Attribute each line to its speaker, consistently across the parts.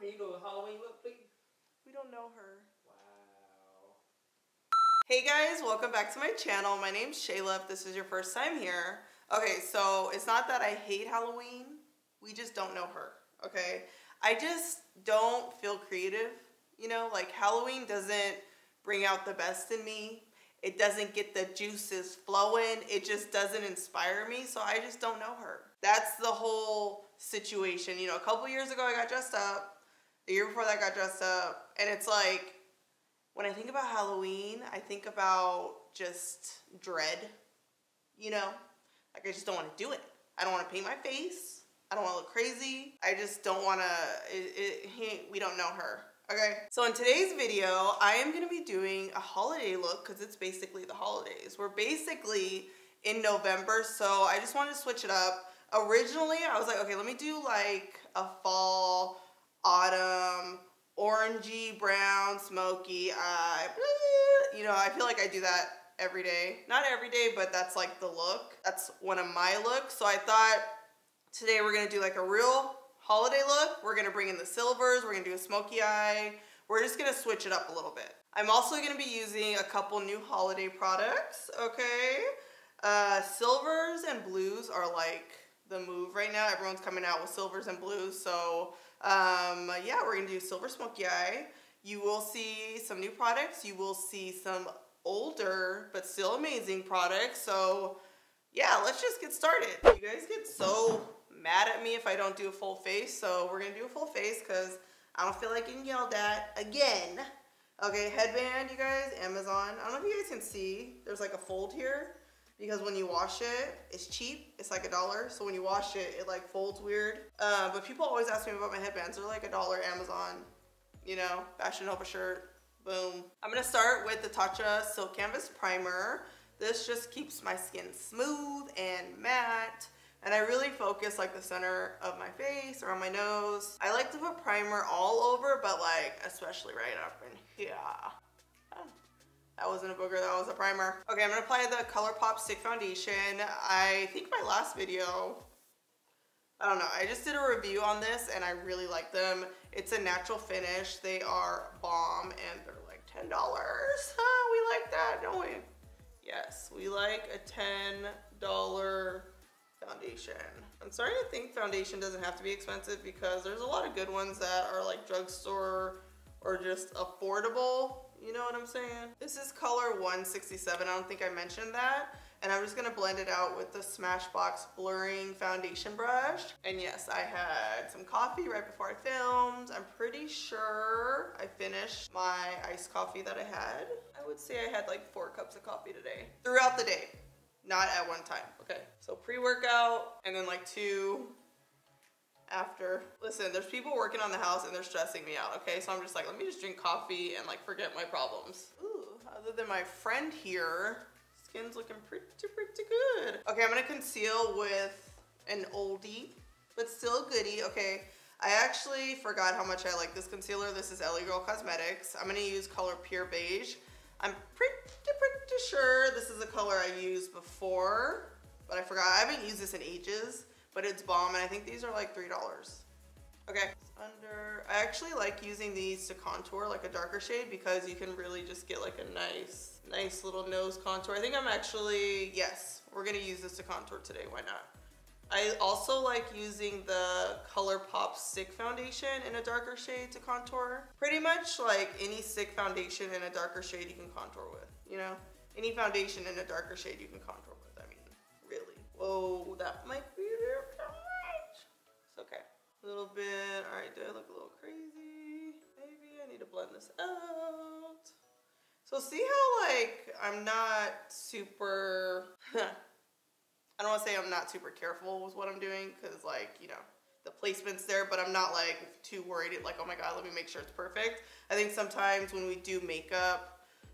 Speaker 1: Can you do a Halloween look, please?
Speaker 2: We don't know her.
Speaker 1: Wow.
Speaker 2: Hey guys, welcome back to my channel. My name's Shayla if this is your first time here. Okay, so it's not that I hate Halloween. We just don't know her, okay? I just don't feel creative, you know? Like Halloween doesn't bring out the best in me. It doesn't get the juices flowing. It just doesn't inspire me, so I just don't know her. That's the whole situation. You know, a couple years ago I got dressed up. The year before that I got dressed up. And it's like, when I think about Halloween, I think about just dread, you know? Like I just don't want to do it. I don't want to paint my face. I don't want to look crazy. I just don't want to, we don't know her. Okay, so in today's video, I am gonna be doing a holiday look because it's basically the holidays. We're basically in November, so I just wanted to switch it up. Originally, I was like, okay, let me do like a fall, autumn, orangey, brown, smoky eye. You know, I feel like I do that every day. Not every day, but that's like the look. That's one of my looks. So I thought today we're gonna do like a real holiday look. We're gonna bring in the silvers. We're gonna do a smoky eye. We're just gonna switch it up a little bit. I'm also gonna be using a couple new holiday products, okay? Silvers and blues are like the move right now. Everyone's coming out with silvers and blues. So yeah, we're gonna do silver smoky eye. You will see some new products. You will see some older but still amazing products. So yeah, let's just get started. You guys get so mad at me if I don't do a full face, so we're gonna do a full face because I don't feel like getting yelled at again. Okay, headband, you guys, Amazon. I don't know if you guys can see, there's like a fold here because when you wash it, it's cheap. It's like $1. So when you wash it, it like folds weird. But people always ask me about my headbands. They're like $1 Amazon, you know, Fashion Nova shirt, boom. I'm gonna start with the Tatcha Silk Canvas Primer. This just keeps my skin smooth and matte. And I really focus like the center of my face, around my nose. I like to put primer all over, but like especially right up in here. That wasn't a booger, that was a primer. Okay, I'm gonna apply the ColourPop Stick Foundation. I think my last video, I don't know, I just did a review on this and I really like them. It's a natural finish. They are bomb and they're like $10. We like that, don't we? Yes, we like a $10 foundation. I'm starting to think foundation doesn't have to be expensive because there's a lot of good ones that are like drugstore or just affordable. You know what I'm saying? This is color 167. I don't think I mentioned that. And I'm just gonna blend it out with the Smashbox blurring foundation brush. And yes, I had some coffee right before I filmed. I'm pretty sure I finished my iced coffee that I had. I would say I had like 4 cups of coffee today. Throughout the day. Not at one time, okay? So pre-workout and then like 2 after. Listen, there's people working on the house and they're stressing me out, okay? So I'm just like, let me just drink coffee and like forget my problems. Ooh, other than my friend here, skin's looking pretty good. Okay, I'm gonna conceal with an oldie, but still a goodie, okay? I actually forgot how much I like this concealer. This is LA Girl Cosmetics. I'm gonna use color Pure Beige. I'm pretty sure this is a color I used before, but I forgot. I haven't used this in ages, but it's bomb, and I think these are like $3. Okay, I actually like using these to contour like a darker shade because you can really just get like a nice little nose contour. I think I'm actually, yes, we're gonna use this to contour today, why not? I also like using the ColourPop Stick Foundation in a darker shade to contour. Pretty much like any stick foundation in a darker shade you can contour with, you know? Any foundation in a darker shade you can contour with, I mean, really. Whoa, that might be there too much. It's okay. A little bit, all right, do I look a little crazy? Maybe I need to blend this out. So see how like, I'm not super, I don't want to say I'm not super careful with what I'm doing because like, you know, the placement's there, but I'm not like too worried like, oh my God, let me make sure it's perfect. I think sometimes when we do makeup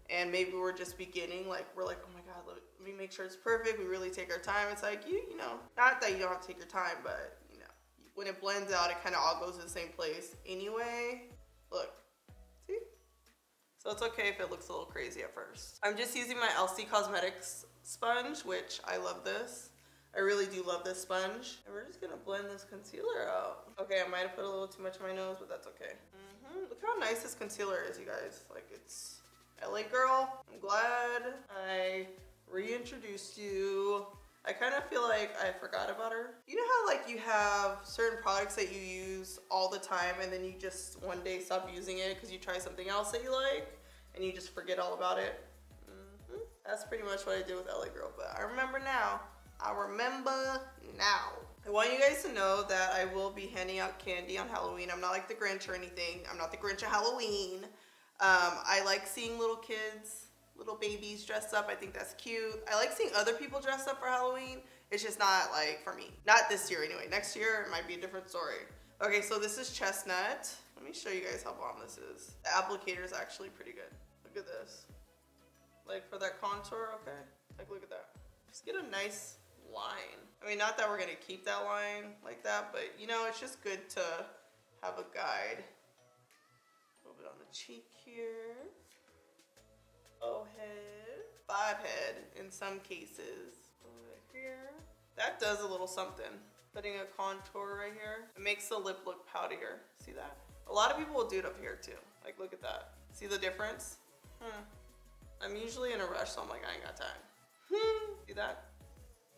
Speaker 2: and maybe we're just beginning, like we're like, oh my God, let me make sure it's perfect. We really take our time. It's like, you know, not that you don't have to take your time, but you know, when it blends out, it kind of all goes to the same place anyway. Look, see? So it's okay if it looks a little crazy at first. I'm just using my LC Cosmetics sponge, which I love this. I really do love this sponge. And we're just gonna blend this concealer out. Okay, I might have put a little too much on my nose, but that's okay. Look how nice this concealer is, you guys. Like, it's LA girl. I'm glad I reintroduced you. I kind of feel like I forgot about her. You know how like you have certain products that you use all the time and then you just one day stop using it because you try something else that you like and you just forget all about it? That's pretty much what I did with LA Girl, but I remember now. I remember now. I want you guys to know that I will be handing out candy on Halloween. I'm not like the Grinch or anything. I'm not the Grinch of Halloween. I like seeing little kids, little babies dressed up. I think that's cute. I like seeing other people dressed up for Halloween. It's just not like for me. Not this year anyway. Next year it might be a different story. Okay, so this is Chestnut. Let me show you guys how bomb this is. The applicator is actually pretty good. Look at this. Like for that contour, okay? Like look at that. Just get a nice line. I mean, not that we're gonna keep that line like that, but you know, it's just good to have a guide. A little bit on the cheek here. O head. 5 head in some cases. A little bit here. That does a little something. Putting a contour right here. It makes the lip look poutier. See that? A lot of people will do it up here too. Like look at that. See the difference? I'm usually in a rush, so I'm like, I ain't got time. See that?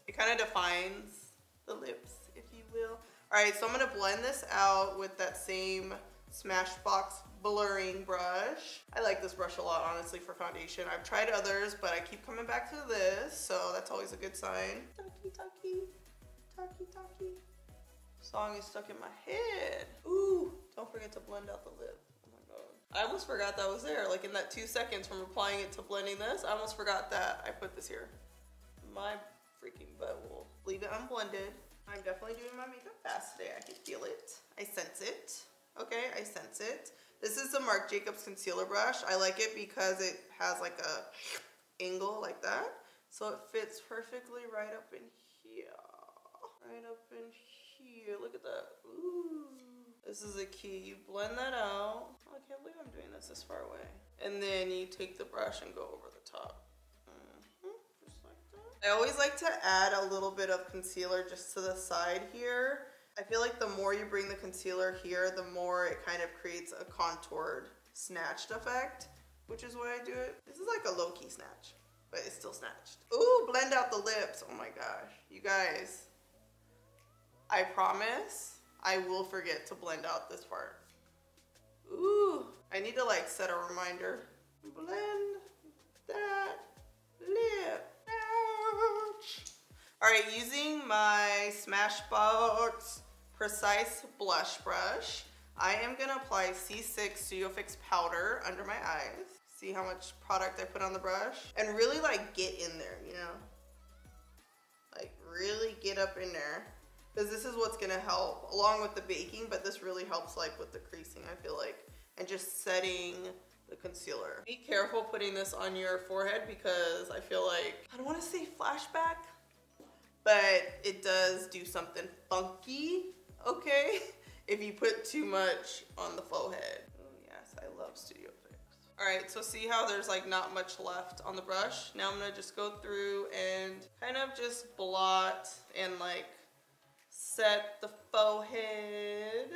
Speaker 2: It kind of defines the lips, if you will. All right, so I'm gonna blend this out with that same Smashbox blurring brush. I like this brush a lot, honestly, for foundation. I've tried others, but I keep coming back to this, so that's always a good sign. Talkie. Song is stuck in my head. Ooh, don't forget to blend out the lip. Oh my God. I almost forgot that was there. Like in that 2 seconds from applying it to blending this, I almost forgot that I put this here. My freaking butt will leave it unblended. I'm definitely doing my makeup fast today. I can feel it. I sense it. Okay, I sense it. This is the Marc Jacobs concealer brush. I like it because it has like a angle like that. So it fits perfectly right up in here. Right up in here. Look at that. Ooh. This is a key. You blend that out. Oh, I can't believe I'm doing this far away. And then you take the brush and go over the top. I always like to add a little bit of concealer just to the side here. I feel like the more you bring the concealer here, the more it kind of creates a contoured, snatched effect, which is why I do it. This is like a low-key snatch, but it's still snatched. Ooh, blend out the lips. Oh my gosh. You guys, I promise I will forget to blend out this part. Ooh, I need to like set a reminder. Blend that lip. All right, using my Smashbox Precise Blush Brush, I am gonna apply C6 Studio Fix powder under my eyes. See how much product I put on the brush? And really like get in there, you know? Like really get up in there. Because this is what's gonna help along with the baking, but this really helps like with the creasing, I feel like. And just setting the concealer. Be careful putting this on your forehead because I feel like, I don't wanna say flashback, but it does do something funky, okay? If you put too much on the forehead. Oh yes, I love Studio Fix. All right, so see how there's like not much left on the brush? Now I'm gonna just go through and kind of just blot and like set the forehead.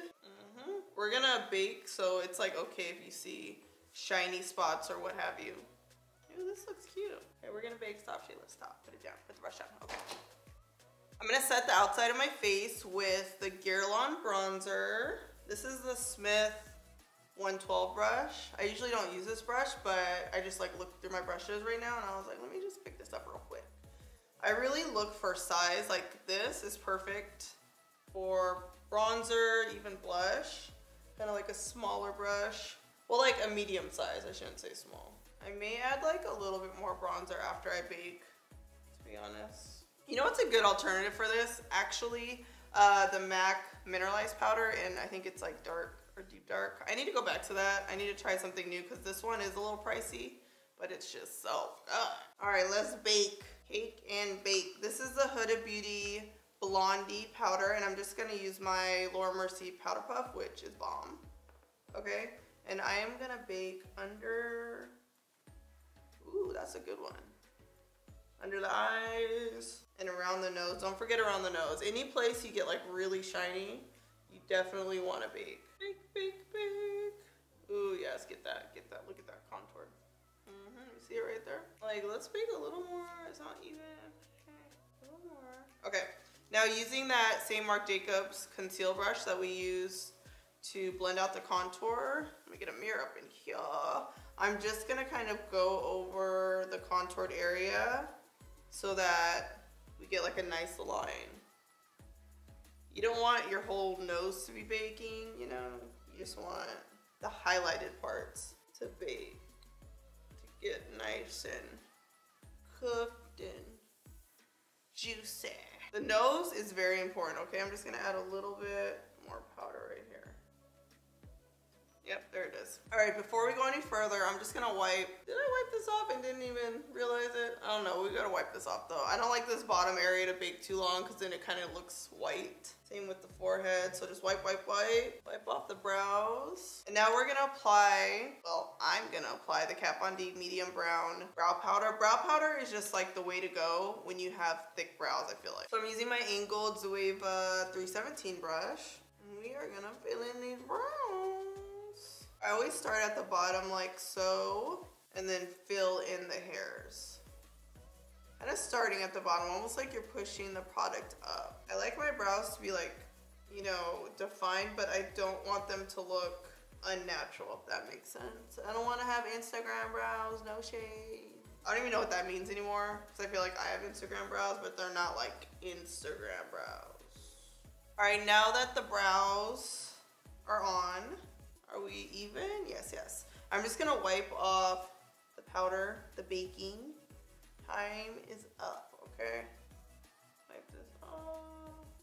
Speaker 2: We're gonna bake, so it's like okay if you see shiny spots or what have you. Ooh, this looks cute. Okay, we're gonna bake. Stop, Shayla, stop. Put it down, put the brush down, okay. I'm gonna set the outside of my face with the Guerlain bronzer. This is the Smith 112 brush. I usually don't use this brush, but I just like looked through my brushes right now and I was like, let me just pick this up real quick. I really look for size, like this is perfect for bronzer, even blush. Kind of like a smaller brush. Well, like a medium size, I shouldn't say small. I may add like a little bit more bronzer after I bake, to be honest. You know what's a good alternative for this? Actually, the MAC mineralized powder, and I think it's like dark or deep dark. I need to go back to that. I need to try something new because this one is a little pricey, but it's just so good. All right, let's bake. Cake and bake. This is the Huda Beauty Blondie powder, and I'm just gonna use my Laura Mercier powder puff, which is bomb. Okay, and I am gonna bake under, ooh, that's a good one. Under the eyes and around the nose. Don't forget around the nose. Any place you get like really shiny, you definitely want to bake. Bake, bake, bake. Ooh, yes, get that. Look at that contour. You see it right there? Like, let's bake a little more. It's not even. Okay, a little more. Okay, now using that same Marc Jacobs conceal brush that we use to blend out the contour. Let me get a mirror up in here. I'm just gonna kind of go over the contoured area so that we get like a nice line. You don't want your whole nose to be baking, you know? You just want the highlighted parts to bake, to get nice and cooked and juicy. The nose is very important, okay? I'm just gonna add a little bit more powder right here. Yep, there it is. All right, before we go any further, I'm just gonna wipe. Did I wipe this off and didn't even realize it? I don't know, we gotta wipe this off though. I don't like this bottom area to bake too long because then it kind of looks white. Same with the forehead, so just wipe, wipe, wipe. Wipe off the brows. And now we're gonna apply, well, I'm gonna apply the Kat Von D medium brown brow powder. Brow powder is just like the way to go when you have thick brows, I feel like. So I'm using my Angled Zoeva 317 brush. And we are gonna fill in these brows. I always start at the bottom like so, and then fill in the hairs. Kind of starting at the bottom, almost like you're pushing the product up. I like my brows to be like, you know, defined, but I don't want them to look unnatural, if that makes sense. I don't want to have Instagram brows, no shade. I don't even know what that means anymore, because I feel like I have Instagram brows, but they're not like Instagram brows. All right, now that the brows are on, are we even? Yes, yes. I'm just gonna wipe off the powder, the baking. Time is up, okay? Wipe this off.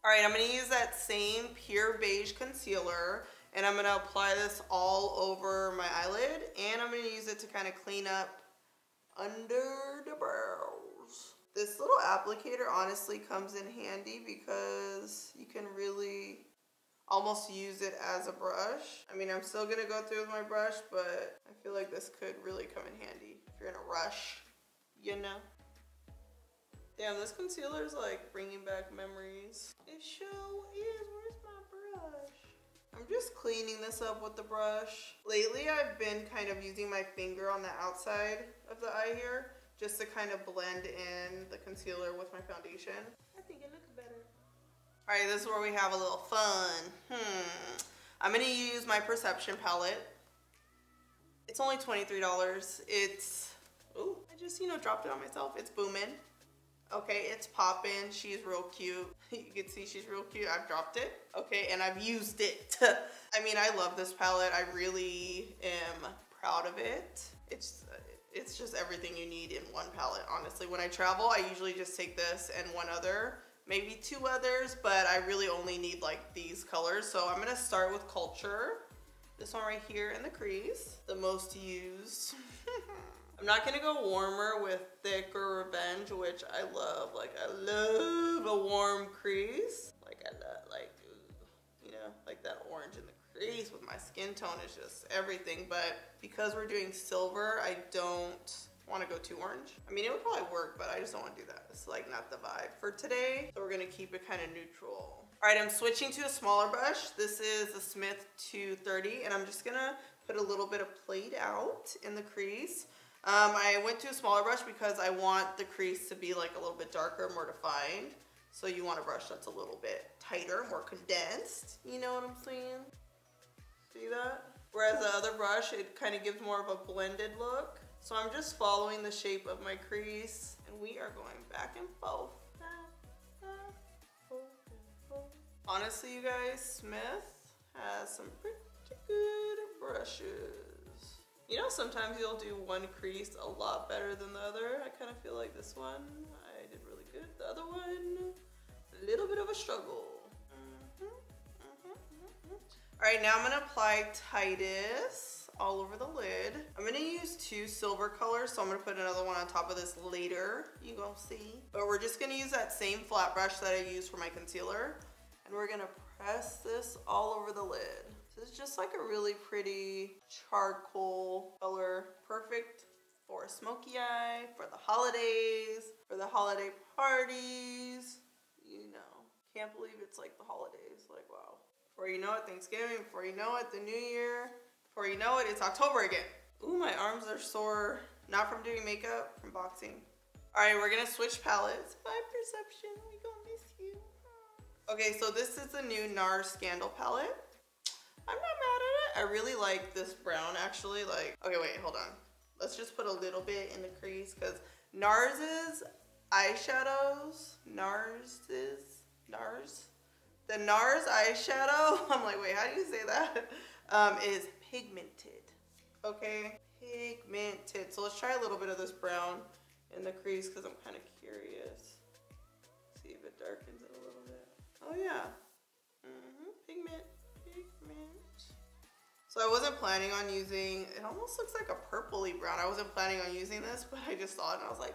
Speaker 2: All right, I'm gonna use that same Pure Beige concealer and I'm gonna apply this all over my eyelid and I'm gonna use it to kind of clean up under the brows. This little applicator honestly comes in handy because you can really almost use it as a brush. I mean, I'm still gonna go through with my brush, but I feel like this could really come in handy if you're in a rush, you know? Damn, this concealer is like bringing back memories. It sure is. Where's my brush? I'm just cleaning this up with the brush. Lately, I've been kind of using my finger on the outside of the eye here just to kind of blend in the concealer with my foundation. I think it looks better. All right, this is where we have a little fun. I'm gonna use my Perception palette. It's only $23. It's, ooh, I just, you know, dropped it on myself. It's booming. Okay, it's popping. She's real cute. You can see she's real cute. I've dropped it. Okay, and I've used it. I mean, I love this palette. I really am proud of it. It's just everything you need in one palette, honestly. When I travel, I usually just take this and one other, maybe two others, but I really only need like these colors. So I'm gonna start with Culture. This one right here in the crease, the most used. I'm not gonna go warmer with Thick or Revenge, which I love. Like, I love a warm crease. Like, I love, like, you know, like that orange in the crease with my skin tone is just everything. But because we're doing silver, I don't want to go too orange. I mean, it would probably work, but I just don't want to do that. It's like not the vibe for today. So we're gonna keep it kind of neutral. All right, I'm switching to a smaller brush. This is the Smith 230, and I'm just gonna put a little bit of played out in the crease. I went to a smaller brush because I want the crease to be like a little bit darker, more defined. So you want a brush that's a little bit tighter, more condensed. You know what I'm saying? See that? Whereas the other brush, it kind of gives more of a blended look. So I'm just following the shape of my crease and we are going back and forth. Honestly, you guys, Smith has some pretty good brushes. You know, sometimes you'll do one crease a lot better than the other. I kind of feel like this one, I did really good. The other one, a little bit of a struggle. All right, now I'm gonna apply Titus all over the lid. I'm gonna use two silver colors, so I'm gonna put another one on top of this later. You gonna see. But we're just gonna use that same flat brush that I used for my concealer, and we're gonna press this all over the lid. This is just like a really pretty charcoal color. Perfect for a smoky eye, for the holidays. for the holiday parties. You know, can't believe it's like the holidays. Like, wow. Before you know it, Thanksgiving. Before you know it, the New Year. Before you know it, it's October again. Ooh, my arms are sore. Not from doing makeup, from boxing. All right, we're gonna switch palettes. Bye, Perception. We gonna miss you. Okay, so this is the new NARS Scandal palette. I'm not mad at it. I really like this brown, actually. Like, okay, wait, hold on. Let's just put a little bit in the crease, because NARS's eyeshadows, the NARS eyeshadow, I'm like, wait, how do you say that? Is pigmented, okay? Pigmented. So let's try a little bit of this brown in the crease, because I'm kind of curious. See if it darkens it a little bit. Oh yeah, pigment. So I wasn't planning on using, it almost looks like a purpley brown. I wasn't planning on using this, but I just saw it and I was like,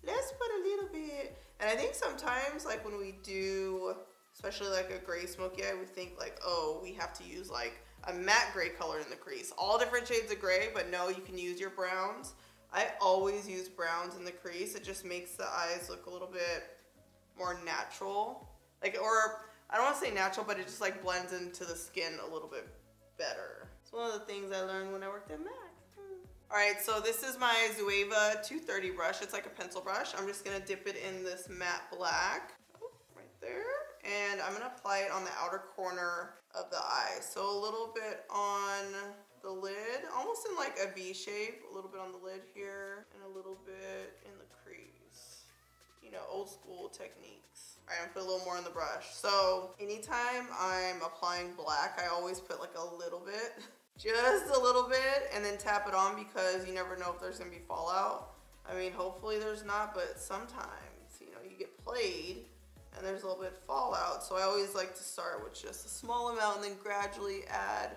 Speaker 2: let's put a little bit. And I think sometimes like when we do, especially like a gray smoky eye, we think like, oh, we have to use like a matte gray color in the crease. All different shades of gray, but no, you can use your browns. I always use browns in the crease. It just makes the eyes look a little bit more natural. Like, or I don't want to say natural, but it just like blends into the skin a little bit better. It's one of the things I learned when I worked at MAC. All right, so this is my Zoeva 230 brush. It's like a pencil brush. I'm just gonna dip it in this matte black, right there. And I'm gonna apply it on the outer corner of the eye. So a little bit on the lid, almost in like a V shape, a little bit on the lid here, and a little bit in the crease. You know, old school techniques. All right, I'm gonna put a little more in the brush. So anytime I'm applying black, I always put like a little bit, just a little bit, and then tap it on, because you never know if there's gonna be fallout. I mean, hopefully there's not, but sometimes, you know, you get played and there's a little bit of fallout. So I always like to start with just a small amount and then gradually add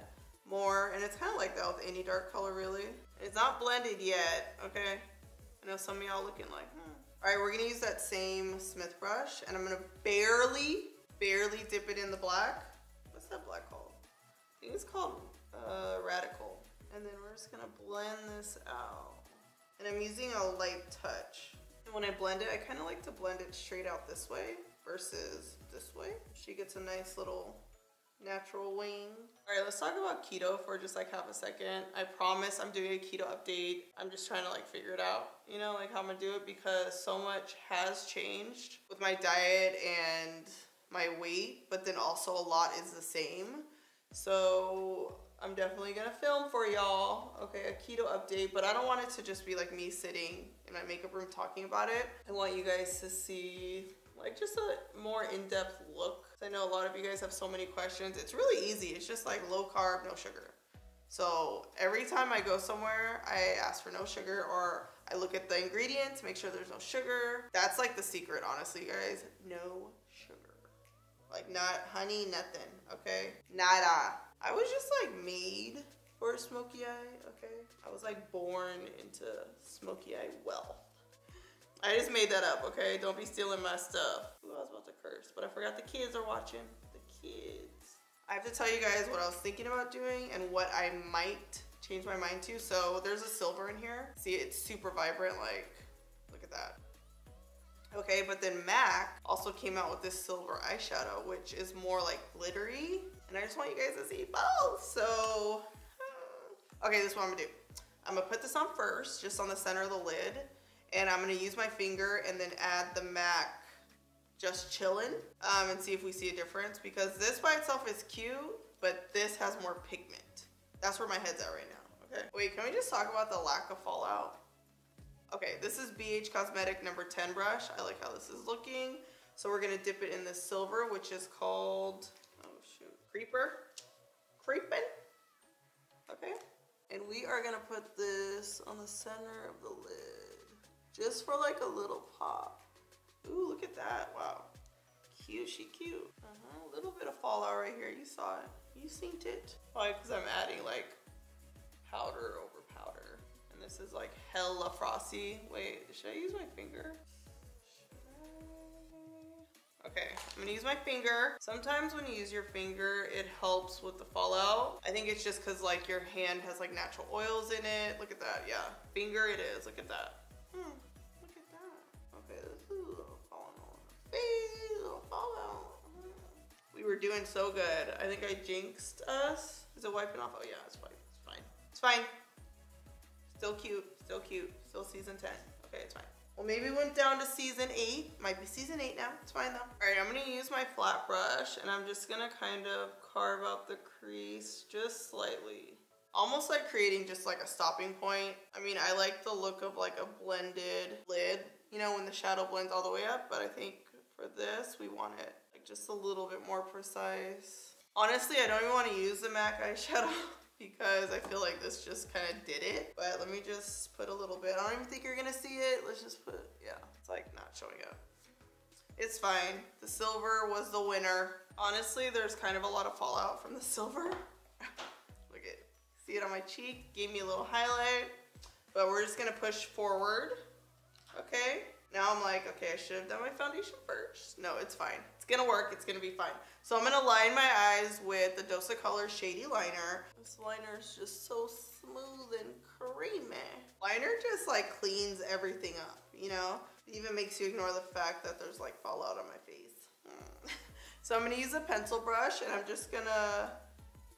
Speaker 2: more. And it's kind of like that with any dark color, really. It's not blended yet, okay? I know some of y'all looking like, All right, we're gonna use that same Smith brush, and I'm gonna barely dip it in the black. What's that black called? I think it's called Radical. And then we're just gonna blend this out. And I'm using a light touch. And when I blend it, I kind of like to blend it straight out this way versus this way. She gets a nice little natural wing. All right, let's talk about keto for just like half a second. I promise I'm doing a keto update. I'm just trying to like figure it out, you know, like how I'm gonna do it, because so much has changed with my diet and my weight, but then also a lot is the same. So I'm definitely gonna film for y'all, okay, a keto update, but I don't want it to just be like me sitting in my makeup room talking about it. I want you guys to see like just a more in-depth look. I know a lot of you guys have so many questions. It's really easy. It's just like low carb, no sugar. So every time I go somewhere, I ask for no sugar, or I look at the ingredients, make sure there's no sugar. That's like the secret, honestly, guys. No sugar. Like not honey, nothing, okay? Nada. I was just like made for a smoky eye, okay? I was like born into smoky eye wealth. I just made that up, okay? Don't be stealing my stuff. Ooh, I was about to curse, but I forgot the kids are watching. The kids. I have to tell you guys what I was thinking about doing and what I might change my mind to. So there's a silver in here. See, it's super vibrant, like, look at that. Okay, but then MAC also came out with this silver eyeshadow, which is more like glittery. And I just want you guys to see both. So, okay, this is what I'm gonna do. I'm gonna put this on first, just on the center of the lid. And I'm gonna use my finger and then add the MAC Just Chillin' and see if we see a difference, because this by itself is cute, but this has more pigment. That's where my head's at right now, okay? Wait, can we just talk about the lack of fallout? Okay, this is BH Cosmetic number 10 brush. I like how this is looking. So we're gonna dip it in this silver, which is called, oh shoot, Creepin', okay? And we are gonna put this on the center of the lid, just for like a little pop. Ooh, look at that, wow. Cute, she cute. A little bit of fallout right here, you saw it. You seen it. Probably because I'm adding like powder over powder. And this is like hella frosty. Wait, should I use my finger? Okay, I'm gonna use my finger. Sometimes when you use your finger, it helps with the fallout. I think it's just cause like your hand has like natural oils in it. Look at that, yeah. Finger it is, look at that. Look at that. Okay, doing so good. I think I jinxed us. Is it wiping off? Oh yeah, it's fine. It's fine. It's fine. Still cute. Still cute. Still season 10. Okay, it's fine. Well, maybe we went down to season 8. Might be season 8 now. It's fine though. All right, I'm gonna use my flat brush and I'm just gonna kind of carve out the crease just slightly. Almost like creating just like a stopping point. I mean, I like the look of like a blended lid, you know, when the shadow blends all the way up, but I think for this, we want it like just a little bit more precise. Honestly, I don't even want to use the MAC eyeshadow because I feel like this just kind of did it. But let me just put a little bit. I don't even think you're gonna see it. Let's just put, yeah, it's like not showing up. It's fine. The silver was the winner. Honestly, there's kind of a lot of fallout from the silver. Look at, see it on my cheek? Gave me a little highlight. But we're just gonna push forward. Okay. Now I'm like, okay, I should have done my foundation first. No, it's fine. It's gonna work. It's gonna be fine. So I'm gonna line my eyes with the Dose-A-Color Shady Liner. This liner is just so smooth and creamy. Liner just like cleans everything up, you know? It even makes you ignore the fact that there's like fallout on my face. So I'm gonna use a pencil brush and I'm just gonna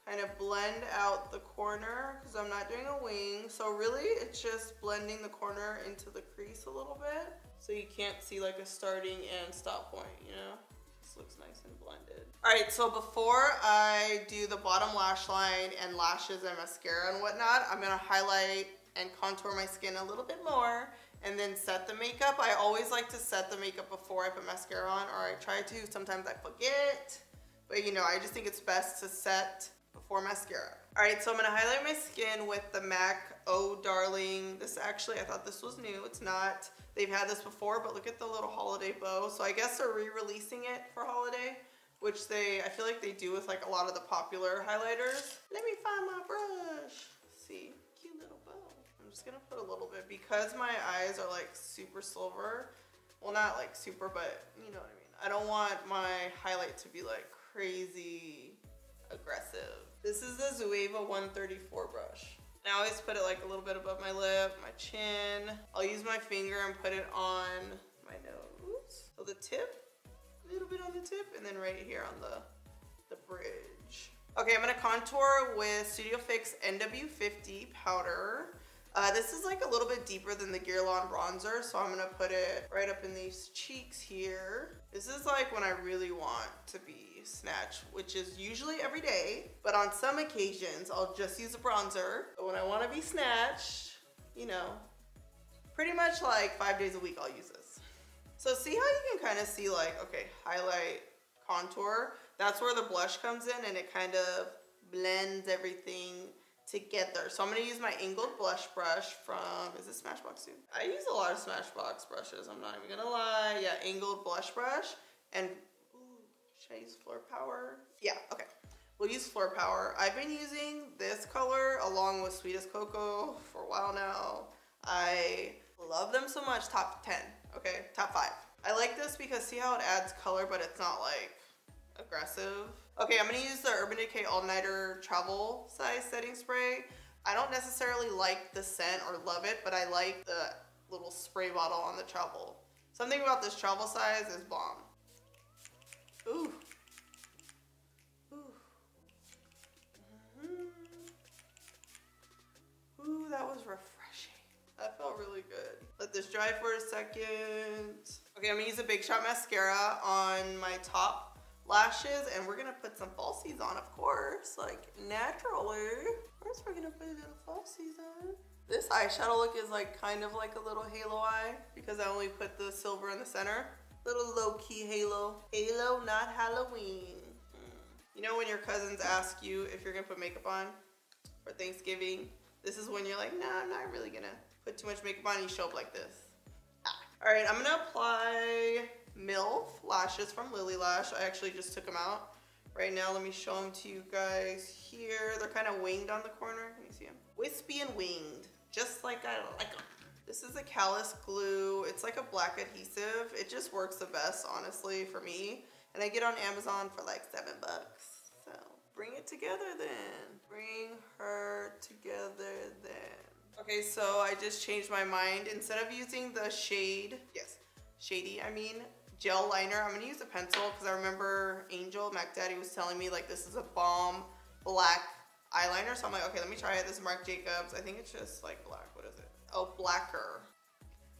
Speaker 2: kind of blend out the corner because I'm not doing a wing. So really it's just blending the corner into the crease a little bit. So you can't see like a starting and stop point, you know? This looks nice and blended. All right, so before I do the bottom lash line and lashes and mascara and whatnot, I'm gonna highlight and contour my skin a little bit more and then set the makeup. I always like to set the makeup before I put mascara on, or I try to. Sometimes I forget, but you know, I just think it's best to set before mascara. All right, so I'm gonna highlight my skin with the MAC Oh Darling. This actually, I thought this was new. It's not. They've had this before, but look at the little holiday bow. So I guess they're re-releasing it for holiday, which I feel like they do with like a lot of the popular highlighters. Let me find my brush. See, cute little bow. I'm just gonna put a little bit because my eyes are like super silver. Well, not like super, but you know what I mean. I don't want my highlight to be like crazy aggressive. This is the Zoeva 134 brush. I always put it like a little bit above my lip, my chin. I'll use my finger and put it on my nose. So the tip, a little bit on the tip, and then right here on the bridge. Okay, I'm gonna contour with Studio Fix NW50 powder. This is like a little bit deeper than the Guerlain bronzer, so I'm gonna put it right up in these cheeks here. This is like when I really want to be snatched, which is usually every day, but on some occasions I'll just use a bronzer. But when I want to be snatched, you know, pretty much like 5 days a week I'll use this. So see how you can kind of see like, okay, highlight, contour, that's where the blush comes in and it kind of blends everything together. So I'm going to use my angled blush brush from, is it Smashbox too? I use a lot of Smashbox brushes, I'm not even gonna lie. Yeah, angled blush brush. And should I use Floor Power? Yeah, okay. We'll use Floor Power. I've been using this color along with Sweet as Cocoa for a while now. I love them so much. Top 10, okay? Top 5. I like this because see how it adds color, but it's not like aggressive. Okay, I'm gonna use the Urban Decay All Nighter Travel Size Setting Spray. I don't necessarily like the scent or love it, but I like the little spray bottle on the travel. Something about this travel size is bomb. Ooh. Ooh. Ooh, that was refreshing. That felt really good. Let this dry for a second. Okay, I'm gonna use a Big Shot mascara on my top lashes, and we're gonna put some falsies on, of course, like naturally. Of course, we're gonna put a little falsies on. This eyeshadow look is like kind of like a little halo eye because I only put the silver in the center. Little low-key halo. Halo, not Halloween. You know when your cousins ask you if you're gonna put makeup on for Thanksgiving? This is when you're like, no, I'm not really gonna put too much makeup on, and you show up like this. All right, I'm gonna apply MILF lashes from Lily Lash. I actually just took them out. Right now, let me show them to you guys here. They're kind of winged on the corner. Can you see them? Wispy and winged, just like I like them. This is a callus glue. It's like a black adhesive. It just works the best, honestly, for me. And I get on Amazon for like $7. So bring it together then. Bring her together then. Okay, so I just changed my mind. Instead of using the shade, yes, shady, I mean, gel liner. I'm gonna use a pencil because I remember Angel, Mac Daddy, was telling me like this is a bomb black eyeliner. So I'm like, okay, let me try it. This is Marc Jacobs. I think it's just like black. What is it? Oh, blacker.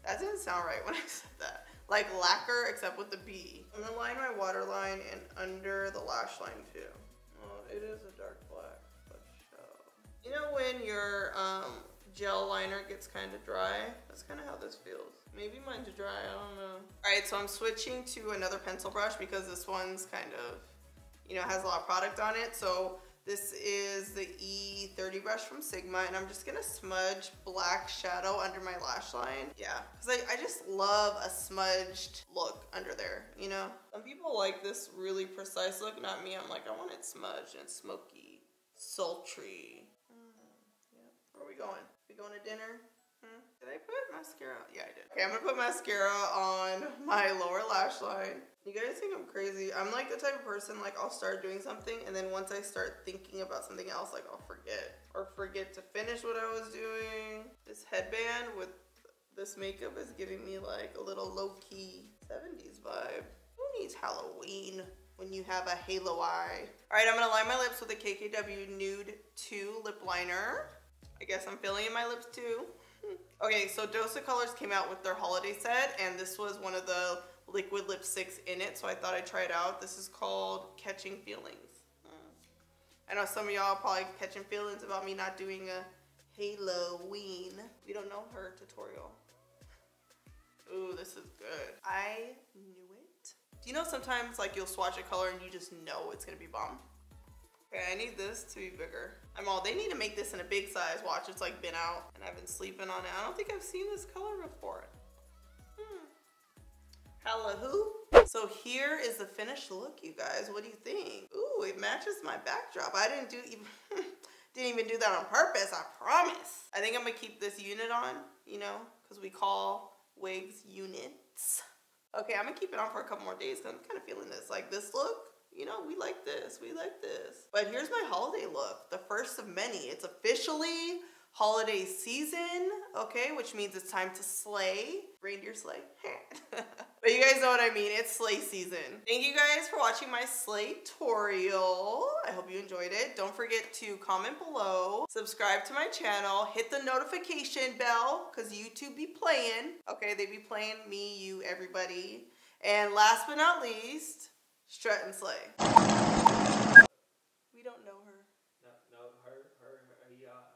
Speaker 2: That didn't sound right when I said that. Like lacquer, except with the B. I'm gonna line my waterline and under the lash line too. Oh, it is a dark black, but you know when your gel liner gets kind of dry? That's kind of how this feels. Maybe mine's dry, I don't know. All right, so I'm switching to another pencil brush because this one's kind of, you know, has a lot of product on it. So this is the E30 brush from Sigma, and I'm just gonna smudge black shadow under my lash line. Yeah, because I just love a smudged look under there, you know? Some people like this really precise look, not me. I'm like, I want it smudged and smoky, sultry. Yeah. Where are we going? We going to dinner? Did I put mascara? Yeah, I did. Okay, I'm gonna put mascara on my lower lash line. You guys think I'm crazy? I'm like the type of person, like I'll start doing something and then once I start thinking about something else, like I'll forget. Or forget to finish what I was doing. This headband with this makeup is giving me like a little low-key 70s vibe. Who needs Halloween when you have a halo eye? All right, I'm gonna line my lips with a KKW Nude 2 lip liner. I guess I'm filling in my lips too. Okay, so Dosa Colors came out with their holiday set, and this was one of the liquid lipsticks in it, so I thought I'd try it out. This is called Catching Feelings. I know some of y'all probably catching feelings about me not doing a Halloween. We don't know her tutorial. Ooh, this is good. I knew it. Do you know sometimes like you'll swatch a color and you just know it's gonna be bomb? Okay, I need this to be bigger. They need to make this in a big size. Watch, it's like been out and I've been sleeping on it. I don't think I've seen this color before. Hello who? So here is the finished look, you guys. What do you think? Ooh, it matches my backdrop. I didn't even do that on purpose, I promise. I think I'm gonna keep this unit on, you know, because we call wigs units. Okay, I'm gonna keep it on for a couple more days because I'm kind of feeling this. Like this look, you know, we like this, we like this. But here's my holiday look, the first of many. It's officially holiday season, okay, which means it's time to slay. Reindeer slay. But you guys know what I mean, it's slay season. Thank you guys for watching my slay-torial. I hope you enjoyed it. Don't forget to comment below, subscribe to my channel, hit the notification bell, because YouTube be playing. Okay, they be playing me, you, everybody. And last but not least, strut and slay. We don't know her.
Speaker 1: No, her,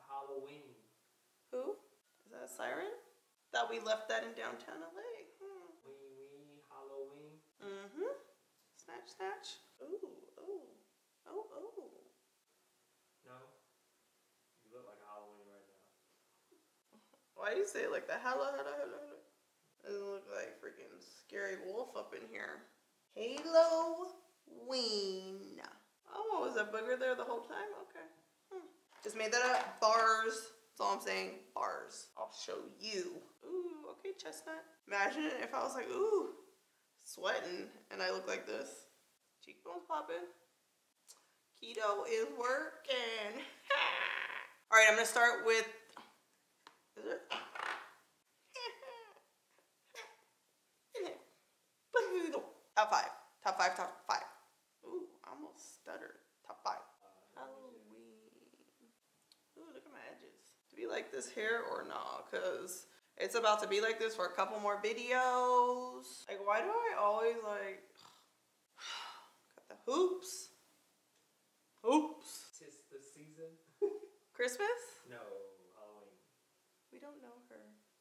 Speaker 1: Halloween.
Speaker 2: Who? Is that a siren? Thought we left that in downtown LA.
Speaker 1: Wee, Halloween.
Speaker 2: Snatch, snatch. Ooh, ooh. Oh, oh.
Speaker 1: No. You look like a Halloween right now.
Speaker 2: Why do you say it like that? Hello. Doesn't look like freaking scary wolf up in here. Halloween. Oh, was that booger there the whole time? Okay. Just made that up. Bars. That's all I'm saying. Bars. I'll show you. Ooh, okay, chestnut. Imagine if I was like, ooh, sweating, and I look like this. Cheekbones popping. Keto is working. All right, I'm gonna start with. Is it? Top five. Top five. Top five. Ooh, I almost stuttered. Top five. Halloween. Ooh, look at my edges. To be like this hair or nah? Cause it's about to be like this for a couple more videos. Like, why do I always like got the hoops? Hoops.
Speaker 1: Tis the season.
Speaker 2: Christmas?
Speaker 1: No, Halloween.
Speaker 2: We don't know her.